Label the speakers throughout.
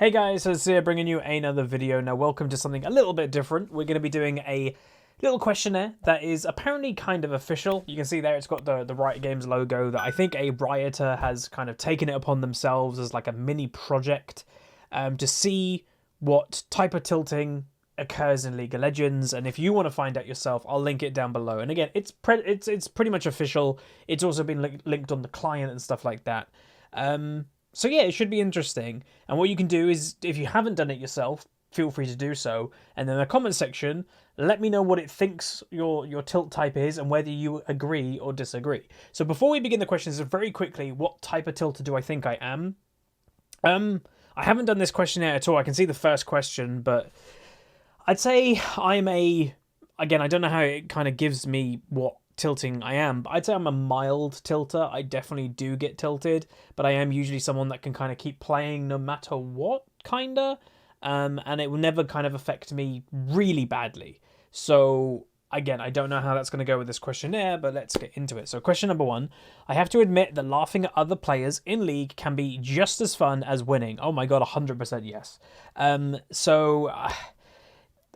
Speaker 1: Hey guys, it's here bringing you another video. Now welcome to something a little bit different. We're going to be doing a little questionnaire that is apparently kind of official. You can see there it's got the Riot Games logo that I think a Rioter has kind of taken it upon themselves as like a mini project to see what type of tilting occurs in League of Legends. And if you want to find out yourself, I'll link it down below. And again, it's pretty much official. It's also been linked on the client and stuff like that. So yeah, it should be interesting. And what you can do is, if you haven't done it yourself, feel free to do so. And in the comment section, let me know what it thinks your tilt type is and whether you agree or disagree. So before we begin the questions, very quickly, what type of tilter do I think I am? I haven't done this questionnaire at all. I can see the first question, but I'd say I'm again, I don't know how it kind of gives me what tilting I am, but I'd say I'm a mild tilter. I definitely do get tilted, but I am usually someone that can kind of keep playing no matter what, kinda, and it will never kind of affect me really badly. So again, I don't know how that's going to go with this questionnaire, but let's get into it. So question number 1, I have to admit that laughing at other players in League can be just as fun as winning. Oh my god, 100% yes.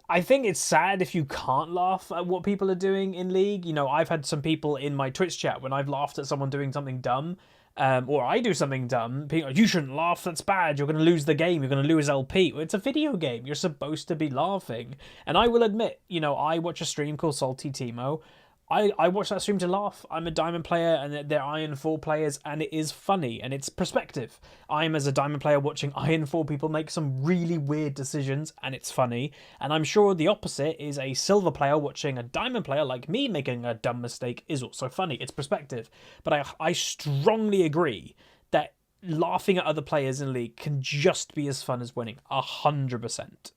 Speaker 1: I think it's sad if you can't laugh at what people are doing in League. You know, I've had some people in my Twitch chat when I've laughed at someone doing something dumb, or I do something dumb, people are like, you shouldn't laugh, that's bad, you're going to lose the game, you're going to lose LP. Well, it's a video game, you're supposed to be laughing. And I will admit, you know, I watch a stream called Salty Timo. I watch that stream to laugh. I'm a Diamond player and they're Iron 4 players, and it is funny and it's perspective. I'm, as a Diamond player, watching Iron 4 people make some really weird decisions, and it's funny. And I'm sure the opposite is a Silver player watching a Diamond player like me making a dumb mistake is also funny. It's perspective. But I strongly agree that laughing at other players in League can just be as fun as winning. 100%.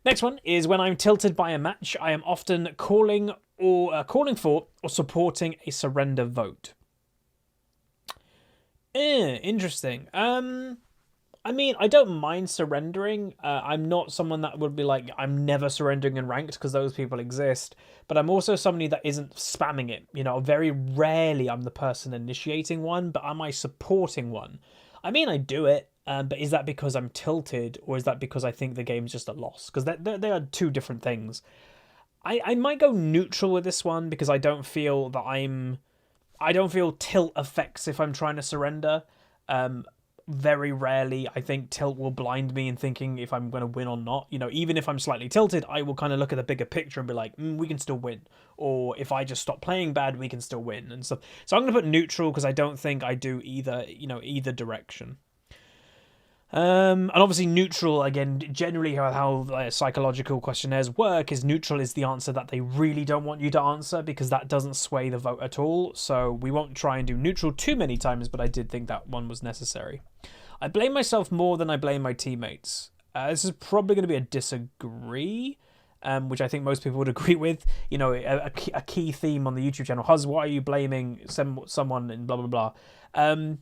Speaker 1: Next one is, when I'm tilted by a match, I am often calling for or supporting a surrender vote. Interesting. I mean, I don't mind surrendering. I'm not someone that would be like, I'm never surrendering in ranked, because those people exist. But I'm also somebody that isn't spamming it. You know, very rarely I'm the person initiating one, but am I supporting one? I mean, I do it. But is that because I'm tilted, or is that because I think the game's just a loss? Because they are two different things. I might go neutral with this one, because I don't feel tilt affects if I'm trying to surrender. Very rarely, I think tilt will blind me in thinking if I'm going to win or not. You know, even if I'm slightly tilted, I will kind of look at the bigger picture and be like, we can still win. Or if I just stop playing bad, we can still win and stuff. So I'm going to put neutral, because I don't think I do either direction. And obviously neutral, again, generally how psychological questionnaires work is neutral is the answer that they really don't want you to answer, because that doesn't sway the vote at all. So we won't try and do neutral too many times, but I did think that one was necessary. I blame myself more than I blame my teammates. This is probably going to be a disagree, which I think most people would agree with. You know, a key theme on the YouTube channel. Huz, why are you blaming someone and blah, blah, blah.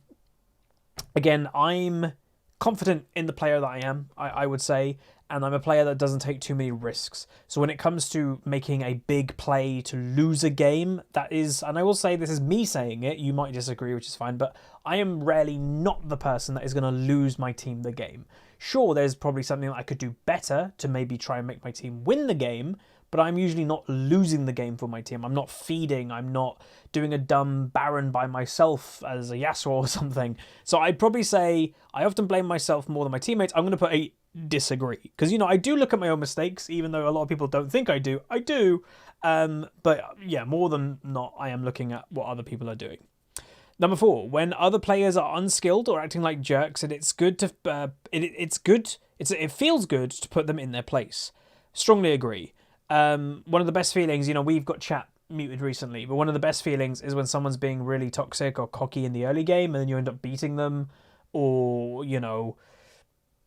Speaker 1: Again, I'm confident in the player that I am, I would say, and I'm a player that doesn't take too many risks. So when it comes to making a big play to lose a game, that is, and I will say this is me saying it, you might disagree, which is fine, but I am rarely not the person that is going to lose my team the game. Sure, there's probably something that I could do better to maybe try and make my team win the game, but I'm usually not losing the game for my team. I'm not feeding. I'm not doing a dumb Baron by myself as a Yasuo or something. So I'd probably say I often blame myself more than my teammates. I'm going to put a disagree. Because, you know, I do look at my own mistakes, even though a lot of people don't think I do. I do. But yeah, more than not, I am looking at what other people are doing. Number 4, when other players are unskilled or acting like jerks, and it's good to it feels good to put them in their place. Strongly agree. One of the best feelings, you know, we've got chat muted recently, but one of the best feelings is when someone's being really toxic or cocky in the early game, and then you end up beating them, or, you know,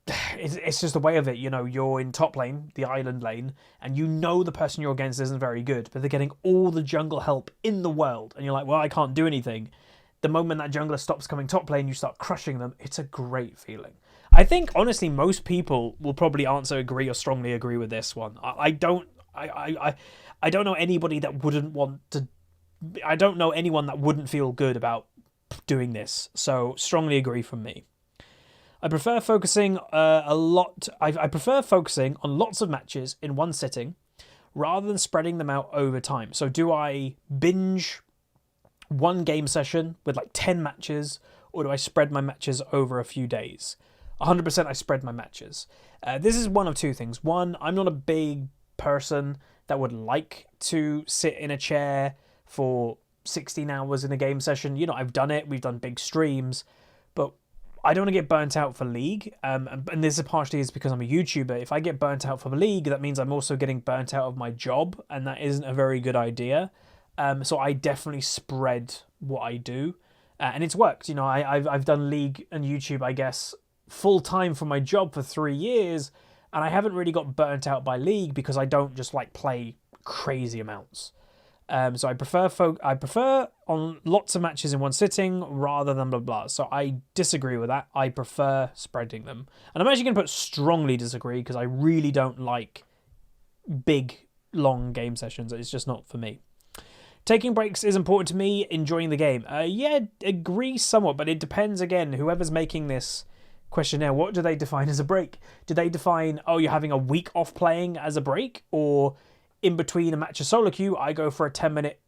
Speaker 1: it's just a way of it. You know, you're in top lane, the island lane, and you know the person you're against isn't very good, but they're getting all the jungle help in the world, and you're like, well, I can't do anything. The moment that jungler stops coming top lane, you start crushing them. It's a great feeling. I think, honestly, most people will probably answer agree or strongly agree with this one. I don't know anybody that wouldn't want to. I don't know anyone that wouldn't feel good about doing this. So strongly agree from me. I prefer focusing I prefer focusing on lots of matches in one sitting rather than spreading them out over time. So do I binge one game session with like 10 matches, or do I spread my matches over a few days? 100% I spread my matches. This is one of two things. One, I'm not a big person that would like to sit in a chair for 16 hours in a game session. You know, I've done it. We've done big streams, but I don't want to get burnt out for League. And this is partially is because I'm a YouTuber. If I get burnt out for the League, that means I'm also getting burnt out of my job, and that isn't a very good idea. So I definitely spread what I do, and it's worked. You know, I've done League and YouTube, I guess, full time for my job for 3 years, and I haven't really got burnt out by League because I don't just like play crazy amounts. So I prefer on lots of matches in one sitting rather than blah blah. So I disagree with that. I prefer spreading them, and I'm actually going to put strongly disagree because I really don't like big long game sessions. It's just not for me. Taking breaks is important to me. Enjoying the game, yeah, agree somewhat, but it depends again. Whoever's making this questionnaire, what do they define as a break? Do they define, oh, you're having a week off playing as a break, or in between a match of solo queue, I go for a 10-minute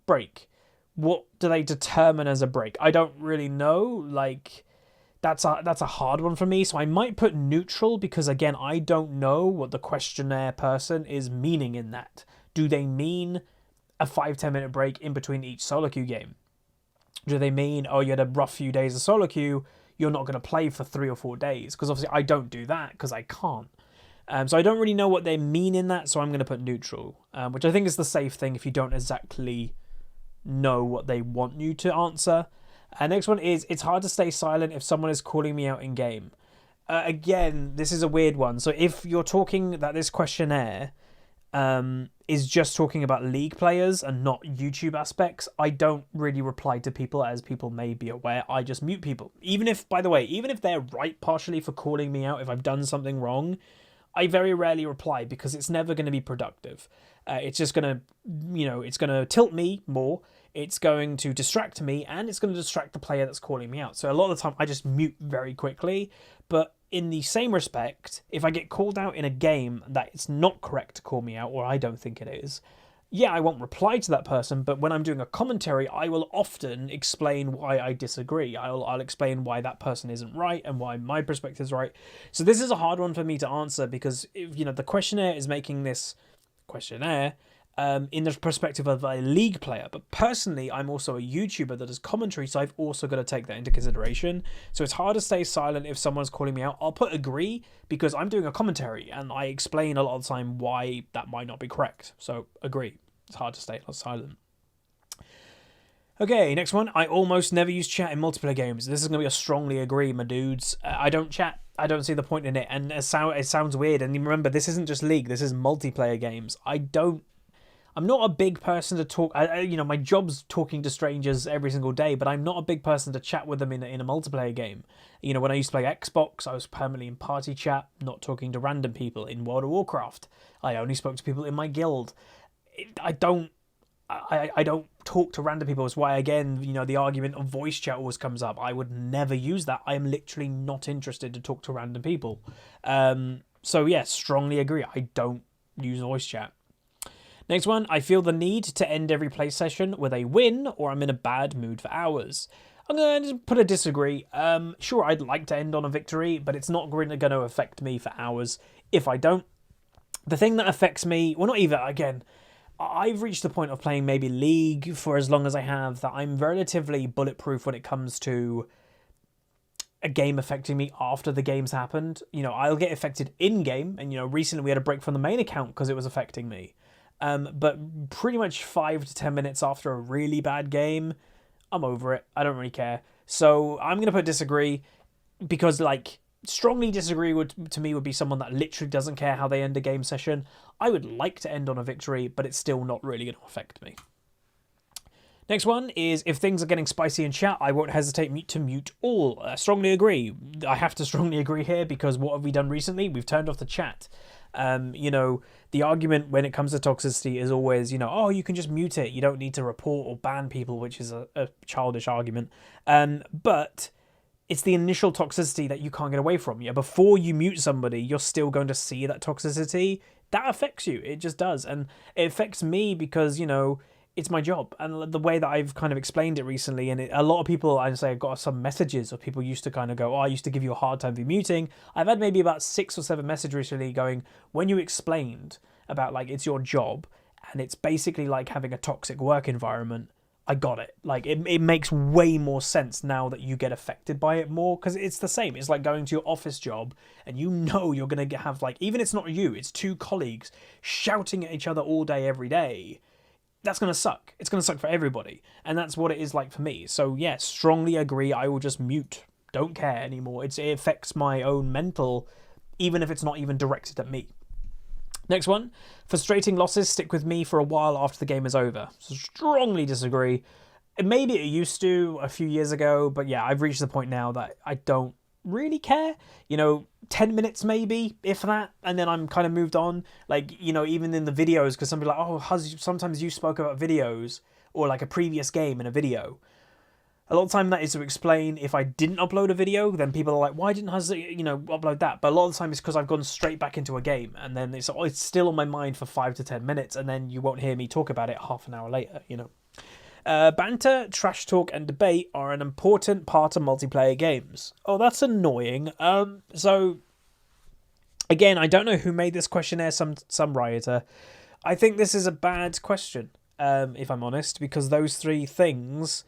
Speaker 1: break? What do they determine as a break? I don't really know. Like, that's a hard one for me. So I might put neutral because, again, I don't know what the questionnaire person is meaning in that. Do they mean a 5-10 minute break in between each solo queue game? Do they mean, oh, you had a rough few days of solo queue, you're not going to play for 3 or 4 days? Because obviously I don't do that because I can't. So I don't really know what they mean in that, so I'm going to put neutral, which I think is the safe thing if you don't exactly know what they want you to answer. Next one is, it's hard to stay silent if someone is calling me out in game. Again, this is a weird one. So if you're talking that this questionnaire is just talking about League players and not YouTube aspects, I don't really reply to people, as people may be aware. I just mute people. Even if, by the way, even if they're right partially for calling me out if I've done something wrong, I very rarely reply because it's never going to be productive. It's just going to, it's going to tilt me more. It's going to distract me, and it's going to distract the player that's calling me out. So a lot of the time I just mute very quickly. But in the same respect, if I get called out in a game that it's not correct to call me out, or I don't think it is, yeah, I won't reply to that person, but when I'm doing a commentary, I will often explain why I disagree. I'll explain why that person isn't right and why my perspective is right. So this is a hard one for me to answer because, the questionnaire is making this questionnaire in the perspective of a League player. But personally, I'm also a YouTuber that does commentary, so I've also got to take that into consideration. So it's hard to stay silent if someone's calling me out. I'll put agree because I'm doing a commentary and I explain a lot of the time why that might not be correct. So agree. It's hard to stay silent. Okay, next one. I almost never use chat in multiplayer games. This is going to be a strongly agree, my dudes. I don't chat. I don't see the point in it. And it sounds weird. And remember, this isn't just League. This is multiplayer games. I'm not a big person to talk. My job's talking to strangers every single day, but I'm not a big person to chat with them in a multiplayer game. When I used to play Xbox, I was permanently in party chat, not talking to random people. In World of Warcraft, I only spoke to people in my guild. I don't talk to random people. That's why, again, the argument of voice chat always comes up. I would never use that. I am literally not interested to talk to random people. So yeah, strongly agree. I don't use voice chat. Next one, I feel the need to end every play session with a win, or I'm in a bad mood for hours. I'm going to put a disagree. Sure, I'd like to end on a victory, but it's not going to affect me for hours if I don't. The thing that affects me, well, not even, again, I've reached the point of playing maybe League for as long as I have that I'm relatively bulletproof when it comes to a game affecting me after the game's happened. I'll get affected in-game, and, recently we had a break from the main account because it was affecting me. But pretty much 5 to 10 minutes after a really bad game, I'm over it. I don't really care. So I'm going to put disagree because, strongly disagree to me would be someone that literally doesn't care how they end a game session. I would like to end on a victory, but it's still not really going to affect me. Next one is, if things are getting spicy in chat, I won't hesitate to mute all. Strongly agree. I have to strongly agree here because what have we done recently? We've turned off the chat. The argument when it comes to toxicity is always, oh, you can just mute it. You don't need to report or ban people, which is a childish argument. But it's the initial toxicity that you can't get away from. Yeah, before you mute somebody, you're still going to see that toxicity. That affects you. It just does. And it affects me because, it's my job. And the way that I've kind of explained it recently, and a lot of people, I say, I've got some messages of people used to kind of go, I used to give you a hard time for muting. I've had maybe about 6 or 7 messages recently going, when you explained about, like, it's your job, and it's basically like having a toxic work environment, I got it. Like, it makes way more sense now that you get affected by it more, because it's the same. It's like going to your office job and you're going to have, like, even it's not you, it's 2 colleagues shouting at each other all day, every day. That's going to suck. It's going to suck for everybody. And that's what it is like for me. So, yeah, strongly agree. I will just mute. Don't care anymore. It affects my own mental, even if it's not even directed at me. Next one, frustrating losses stick with me for a while after the game is over. So strongly disagree. Maybe it used to a few years ago, but yeah, I've reached the point now that I don't really care. 10 minutes maybe, if that, and then I'm kind of moved on. Like, even in the videos, because somebody like, oh, sometimes you spoke about videos or like a previous game in a video. A lot of the time that is to explain if I didn't upload a video, then people are like, why didn't Huzzy, upload that? But a lot of the time it's because I've gone straight back into a game, and then it's still on my mind for 5 to 10 minutes, and then you won't hear me talk about it half an hour later, Banter, trash talk, and debate are an important part of multiplayer games. Oh, that's annoying. So, again, I don't know who made this questionnaire, some Rioter. I think this is a bad question, if I'm honest, because those 3 things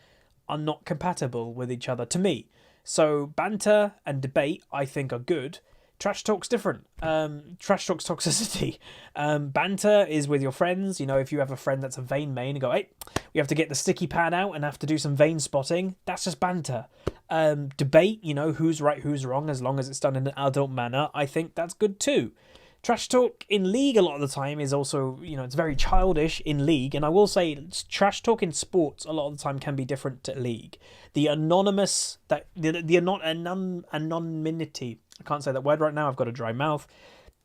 Speaker 1: are not compatible with each other to me. So banter and debate, I think, are good. Trash talk's different. Trash talk's toxicity. Banter is with your friends. If you have a friend that's a Vayne main and go, hey, we have to get the sticky pad out and have to do some Vayne spotting, that's just banter. Debate, who's right, who's wrong, as long as it's done in an adult manner, I think that's good too. Trash talk in League a lot of the time is also, it's very childish in League. And I will say trash talk in sports a lot of the time can be different to League. The anonymous, anonymity, I can't say that word right now, I've got a dry mouth.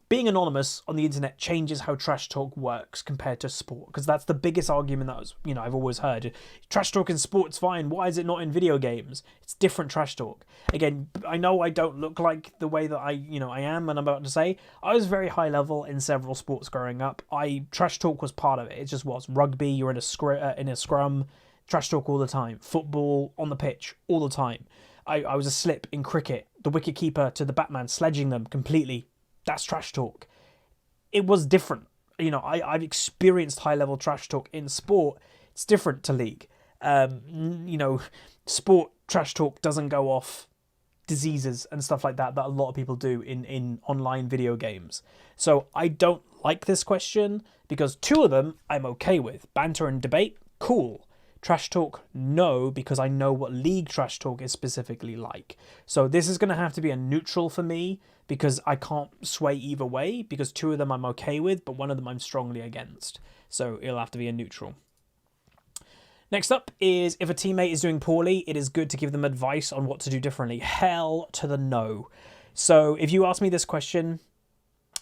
Speaker 1: Being anonymous on the internet changes how trash talk works compared to sport, because that's the biggest argument that I've always heard. Trash talk in sport's fine. Why is it not in video games? It's different trash talk. Again, I know I don't look like the way that I am, and I'm about to say I was very high level in several sports growing up. Trash talk was part of it. It just was rugby. You're in a scrum, trash talk all the time. Football on the pitch all the time. I was a slip in cricket. The wicket keeper to the batman sledging them completely. That's trash talk. It was different. I've experienced high-level trash talk in sport. It's different to League. Sport trash talk doesn't go off diseases and stuff like that a lot of people do in online video games. So I don't like this question because 2 of them I'm okay with. Banter and debate, cool. Trash talk, no, because I know what League trash talk is specifically like. So this is going to have to be a neutral for me, because I can't sway either way, because 2 of them I'm okay with, but 1 of them I'm strongly against. So it'll have to be a neutral. Next up is, if a teammate is doing poorly, it is good to give them advice on what to do differently. Hell to the no. So if you asked me this question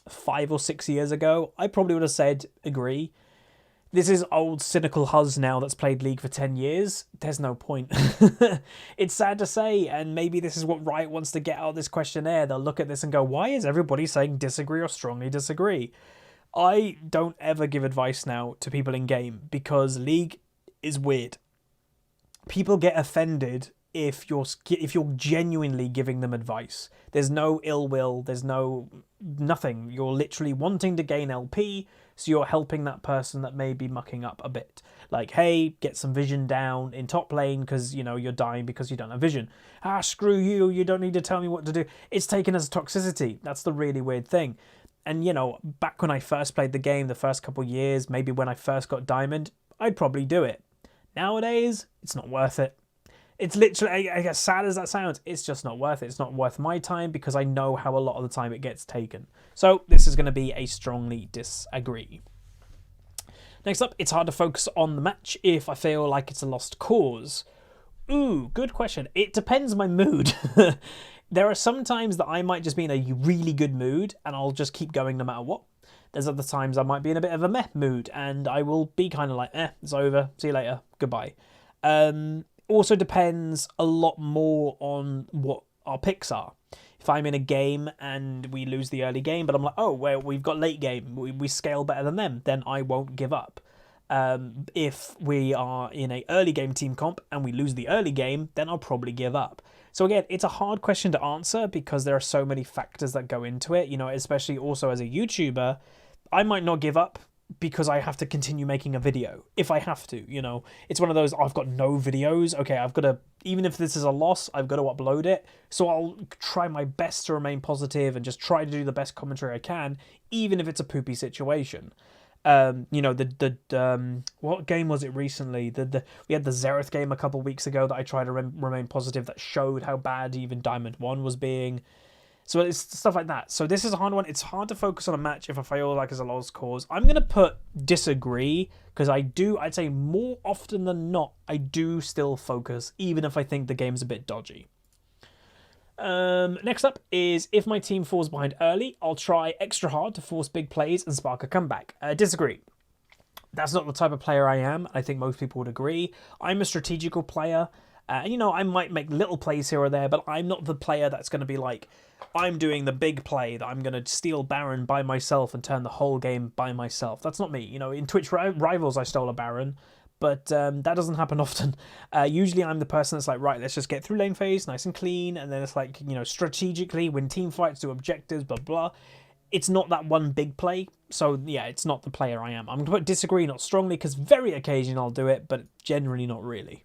Speaker 1: 5 or 6 years ago, I probably would have said agree. This is old cynical Huz now that's played League for 10 years. There's no point. It's sad to say, and maybe this is what Riot wants to get out of this questionnaire. They'll look at this and go, why is everybody saying disagree or strongly disagree? I don't ever give advice now to people in game because League is weird. People get offended if you're genuinely giving them advice. There's no ill will, there's nothing. You're literally wanting to gain LP, so you're helping that person that may be mucking up a bit. Like, hey, get some vision down in top lane because, you're dying because you don't have vision. Screw you, you don't need to tell me what to do. It's taken as a toxicity. That's the really weird thing. And, back when I first played the game, the first couple years, maybe when I first got Diamond, I'd probably do it. Nowadays, it's not worth it. It's literally, as sad as that sounds, it's just not worth it. It's not worth my time because I know how a lot of the time it gets taken. So this is going to be a strongly disagree. Next up, it's hard to focus on the match if I feel like it's a lost cause. Ooh, good question. It depends on my mood. There are some times that I might just be in a really good mood and I'll just keep going no matter what. There's other times I might be in a bit of a meh mood and I will be kind of like, it's over, see you later, goodbye. also depends a lot more on what our picks are. If I'm in a game and we lose the early game, but I'm like, oh, well, we've got late game, we scale better than them, then I won't give up. If we are in a early game team comp and we lose the early game, then I'll probably give up. So again, it's a hard question to answer because there are so many factors that go into it, you know, especially also as a YouTuber. I might not give up because I have to continue making a video if I have to, you know. It's one of those, I've got no videos, okay, I've got to, even if this is a loss, I've got to upload it, so I'll try my best to remain positive and just try to do the best commentary I can, even if it's a poopy situation. You know, what game was it recently? We had the Xerath game a couple weeks ago that I tried to remain positive, that showed how bad even Diamond 1 was being. So it's stuff like that. So this is a hard one. It's hard to focus on a match if I feel like it's a lost cause. I'm going to put disagree, because I'd say more often than not, I do still focus, even if I think the game's a bit dodgy. Next up is, if my team falls behind early, I'll try extra hard to force big plays and spark a comeback. Disagree. That's not the type of player I am. I think most people would agree. I'm a strategical player. You know, I might make little plays here or there, but I'm not the player that's going to be like, I'm doing the big play, that I'm going to steal Baron by myself and turn the whole game by myself. That's not me. You know, in Twitch Rivals, I stole a Baron, but that doesn't happen often. Usually I'm the person that's like, right, let's just get through lane phase, nice and clean, and then it's like, you know, strategically win team fights, do objectives, blah, blah. It's not that one big play, so yeah, it's not the player I am. I'm going to put disagree, not strongly, because very occasionally I'll do it, but generally not really.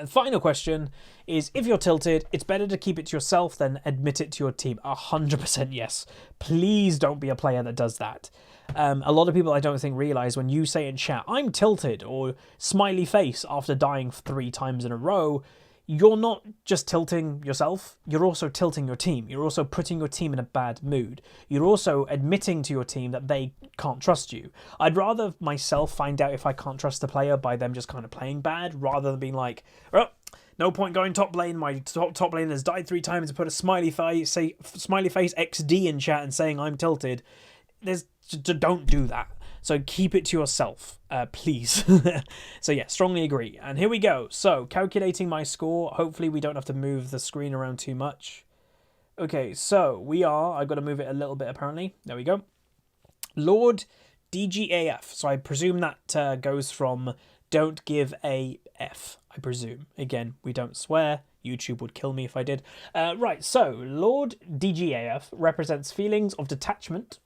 Speaker 1: Final question is, if you're tilted, it's better to keep it to yourself than admit it to your team. 100% yes. Please don't be a player that does that. A lot of people, I don't think, realise when you say in chat, I'm tilted, or smiley face after dying 3 times in a row, you're not just tilting yourself, you're also tilting your team. You're also putting your team in a bad mood. You're also admitting to your team that they can't trust you. I'd rather myself find out if I can't trust the player by them just kind of playing bad, rather than being like, oh, no point going top lane, my top lane has died 3 times, and put a smiley face XD in chat and saying I'm tilted. Don't do that. So keep it to yourself, please. So yeah, strongly agree. And here we go. So calculating my score. Hopefully we don't have to move the screen around too much. Okay, so I've got to move it a little bit apparently. There we go. Lord DGAF. So I presume that goes from don't give a F, I presume. Again, we don't swear. YouTube would kill me if I did. Right, so Lord DGAF represents feelings of detachment.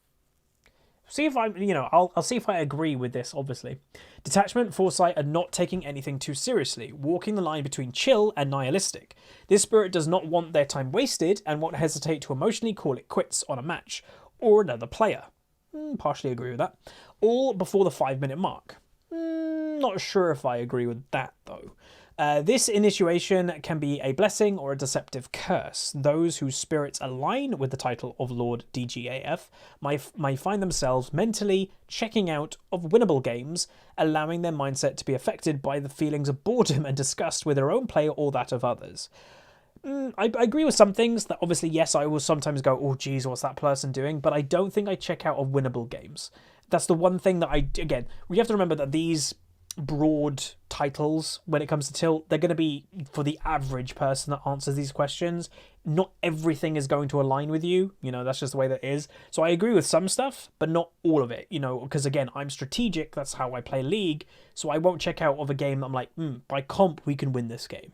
Speaker 1: See if I'll see if I agree with this, obviously. Detachment, foresight, and not taking anything too seriously, walking the line between chill and nihilistic. This spirit does not want their time wasted and won't hesitate to emotionally call it quits on a match or another player. Partially agree with that. All before the 5-minute mark. Not sure if I agree with that, though. This initiation can be a blessing or a deceptive curse. Those whose spirits align with the title of Lord DGAF might find themselves mentally checking out of winnable games, allowing their mindset to be affected by the feelings of boredom and disgust with their own play or that of others. I agree with some things that obviously, yes, I will sometimes go, oh geez, what's that person doing? But I don't think I check out of winnable games. That's the one thing that again, we have to remember that these broad titles, when it comes to tilt, they're going to be for the average person that answers these questions. Not everything is going to align with you, you know, that's just the way that is. So I agree with some stuff, but not all of it, you know, because again, I'm strategic, that's how I play League, so I won't check out of a game that I'm like, by comp we can win this game.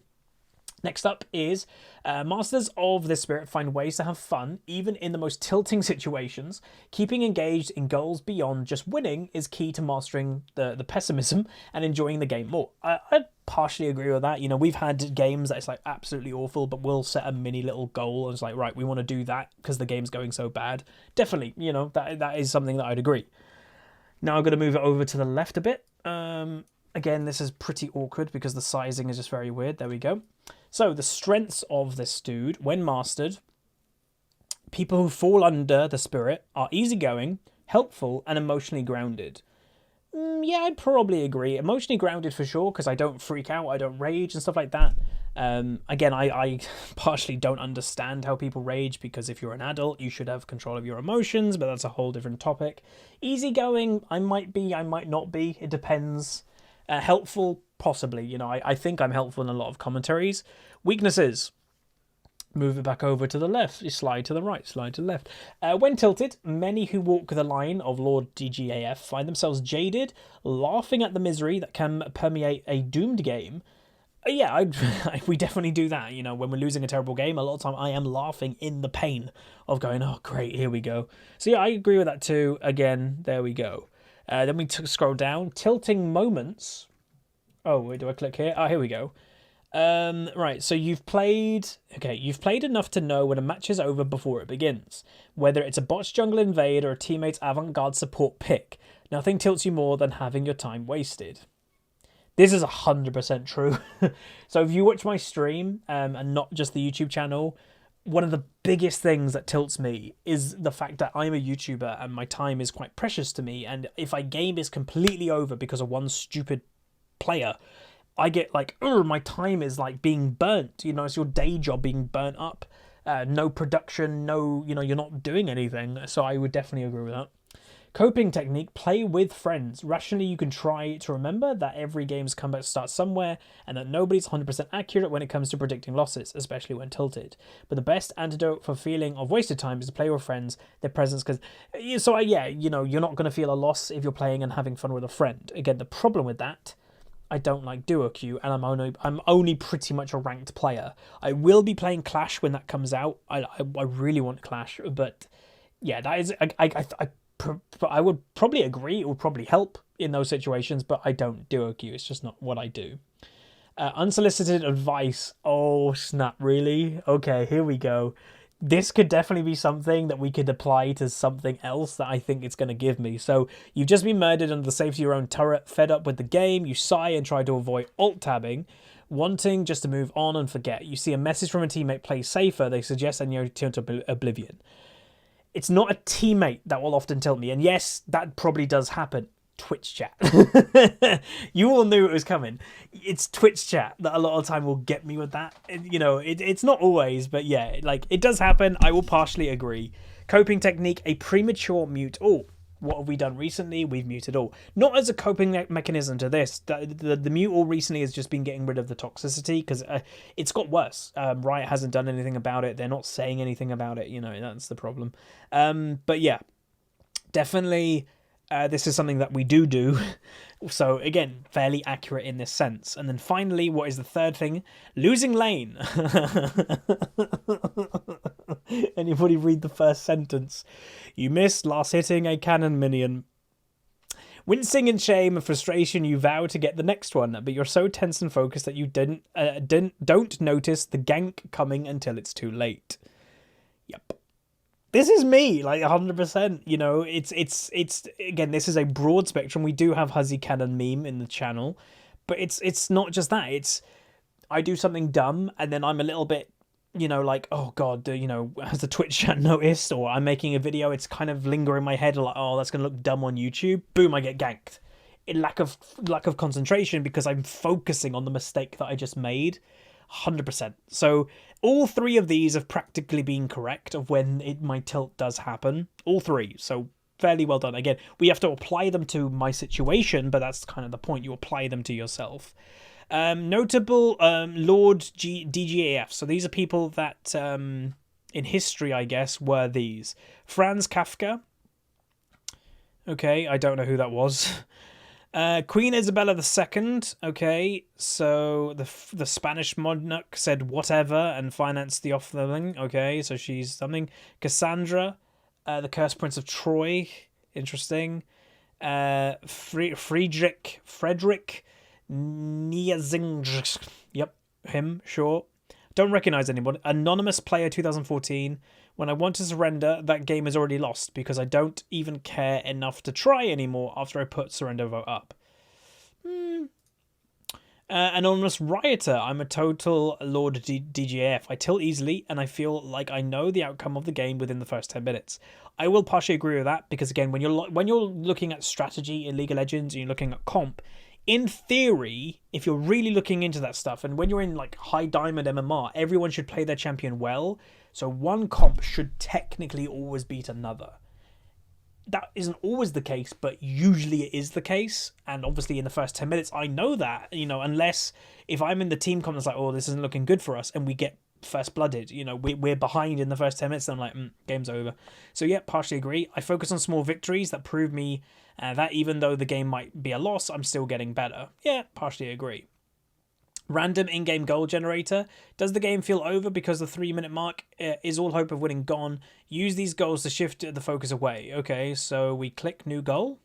Speaker 1: Next up is Masters of the Spirit find ways to have fun even in the most tilting situations. Keeping engaged in goals beyond just winning is key to mastering the pessimism and enjoying the game more. I partially agree with that. You know, we've had games that it's like absolutely awful, but we'll set a mini little goal and it's like, right, we want to do that because the game's going so bad. Definitely, you know, that is something that I'd agree. Now I'm going to move it over to the left a bit. Again, this is pretty awkward because the sizing is just very weird. There we go. So, the strengths of this dude, when mastered, people who fall under the spirit are easygoing, helpful, and emotionally grounded. Yeah, I'd probably agree. Emotionally grounded for sure, because I don't freak out, I don't rage and stuff like that. Again, I partially don't understand how people rage, because if you're an adult, you should have control of your emotions, but that's a whole different topic. Easygoing, I might be, I might not be. It depends. Helpful, Possibly, you know, I think I'm helpful in a lot of commentaries. Weaknesses. Move it back over to the left. You slide to the right, slide to the left. When tilted, many who walk the line of Lord DGAF find themselves jaded, laughing at the misery that can permeate a doomed game. Yeah, we definitely do that. You know, when we're losing a terrible game, a lot of time I am laughing in the pain of going, oh, great, here we go. So yeah, I agree with that too. Again, there we go. Then we scroll down. Tilting moments. Oh, wait, do I click here? Oh, here we go. Right, so you've played enough to know when a match is over before it begins. Whether it's a botched jungle invade or a teammate's avant-garde support pick, nothing tilts you more than having your time wasted. This is 100% true. So if you watch my stream, and not just the YouTube channel, one of the biggest things that tilts me is the fact that I'm a YouTuber and my time is quite precious to me, and if a game is completely over because of one stupid player, I get like, oh, my time is like being burnt. You know, it's your day job being burnt up. No production, no, you know, you're not doing anything. So I would definitely agree with that. Coping technique, play with friends. Rationally, you can try to remember that every game's comeback starts somewhere and that nobody's 100% accurate when it comes to predicting losses, especially when tilted. But the best antidote for feeling of wasted time is to play with friends, their presence, because, yeah, you know, you're not going to feel a loss if you're playing and having fun with a friend. Again, the problem with that, I don't like duo queue, and I'm only pretty much a ranked player. I will be playing Clash when that comes out. I really want Clash, but yeah, that is I would probably agree. It would probably help in those situations, but I don't duo queue. It's just not what I do. Unsolicited advice. Oh snap! Really? Okay, here we go. This could definitely be something that we could apply to something else that I think it's going to give me. So you've just been murdered under the safety of your own turret, fed up with the game, you sigh and try to avoid alt-tabbing, wanting just to move on and forget. You see a message from a teammate, play safer, they suggest and you turn to oblivion. It's not a teammate that will often tilt me, and yes, that probably does happen. Twitch chat. You all knew it was coming. It's Twitch chat that a lot of time will get me with that. You know, it's not always, but yeah, like it does happen. I will partially agree. Coping technique, a premature mute all. What have we done recently? We've muted all. Not as a coping mechanism to this. The mute all recently has just been getting rid of the toxicity because it's got worse. Riot hasn't done anything about it. They're not saying anything about it. You know, that's the problem. But yeah, definitely. This is something that we do. So again, fairly accurate in this sense. And then finally, what is the third thing? Losing lane. Anybody read the first sentence? You missed last hitting a cannon minion. Wincing in shame and frustration, you vow to get the next one, but you're so tense and focused that you don't notice the gank coming until it's too late. Yep. This is me, like 100%. You know, it's again, this is a broad spectrum. We do have Huzzy Cannon meme in the channel, but it's not just that. It's I do something dumb and then I'm a little bit, you know, like, oh god, you know, has the Twitch chat noticed? Or I'm making a video, it's kind of lingering in my head, like, oh, that's gonna look dumb on YouTube. Boom, I get ganked. In lack of concentration because I'm focusing on the mistake that I just made. 100%. So all three of these have practically been correct of when my tilt does happen. All three. So fairly well done. Again, we have to apply them to my situation, but that's kind of the point. You apply them to yourself. Notable Lord DGAF. So these are people that in history, I guess, were these. Franz Kafka. Okay, I don't know who that was. Queen Isabella II, okay, so the Spanish monarch said whatever and financed the offering, okay, so she's something. Cassandra, the Cursed Prince of Troy, interesting. Frederick Niazing, yep, him, sure. Don't recognize anyone. Anonymous Player 2014. When I want to surrender, that game is already lost because I don't even care enough to try anymore after I put surrender vote up. Anonymous Rioter. I'm a total Lord DGAF. I tilt easily and I feel like I know the outcome of the game within the first 10 minutes. I will partially agree with that because again, when you're looking at strategy in League of Legends and you're looking at comp, in theory, if you're really looking into that stuff, and when you're in like high diamond MMR, everyone should play their champion well. So one comp should technically always beat another. that isn't always the case, but usually it is the case. And obviously in the first 10 minutes, I know that, you know, unless if I'm in the team comments like, oh, this isn't looking good for us, and we get first blooded, you know, we're behind in the first 10 minutes, and I'm like, game's over. So yeah, partially agree. I focus on small victories that prove me that even though the game might be a loss, I'm still getting better. Yeah, partially agree. Random in-game goal generator. Does the game feel over because the 3-minute mark is all hope of winning gone? Use these goals to shift the focus away. Okay, so we click new goal.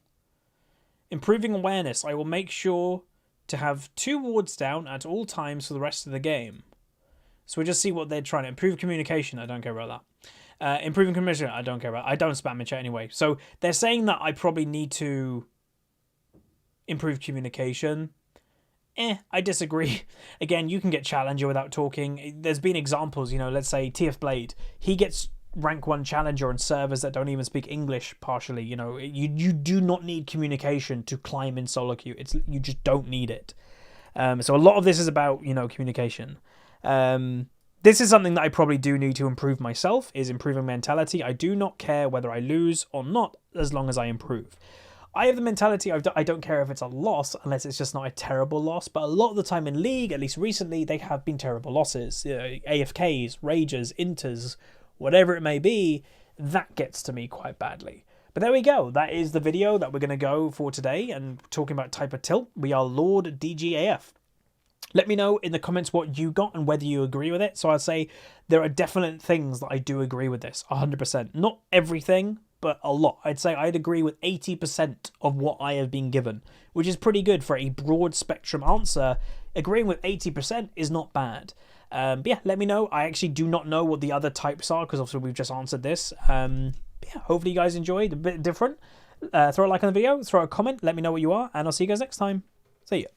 Speaker 1: Improving awareness. I will make sure to have 2 wards down at all times for the rest of the game. So we'll just see what they're trying to improve. Communication. I don't care about that. Improving communication. I don't care about. I don't spam in chat anyway. So they're saying that I probably need to improve communication. I disagree. Again, you can get Challenger without talking. There's been examples, you know, let's say TF Blade. He gets rank 1 Challenger on servers that don't even speak English partially. You know, you do not need communication to climb in solo queue. You just don't need it. So a lot of this is about, you know, communication. This is something that I probably do need to improve myself, is improving mentality. I do not care whether I lose or not as long as I improve. I have the mentality I don't care if it's a loss unless it's just not a terrible loss. But a lot of the time in League, at least recently, they have been terrible losses. AFKs, Rages, Inters, whatever it may be, that gets to me quite badly. But there we go. That is the video that we're going to go for today. And talking about type of tilt, we are Lord DGAF. Let me know in the comments what you got and whether you agree with it. So I'll say there are definite things that I do agree with this, 100%. Not everything, but a lot. I'd say I'd agree with 80% of what I have been given, which is pretty good for a broad spectrum answer. Agreeing with 80% is not bad. But yeah, let me know. I actually do not know what the other types are because obviously we've just answered this. Yeah, hopefully you guys enjoyed. A bit different. Throw a like on the video, throw a comment, let me know what you are, and I'll see you guys next time. See ya.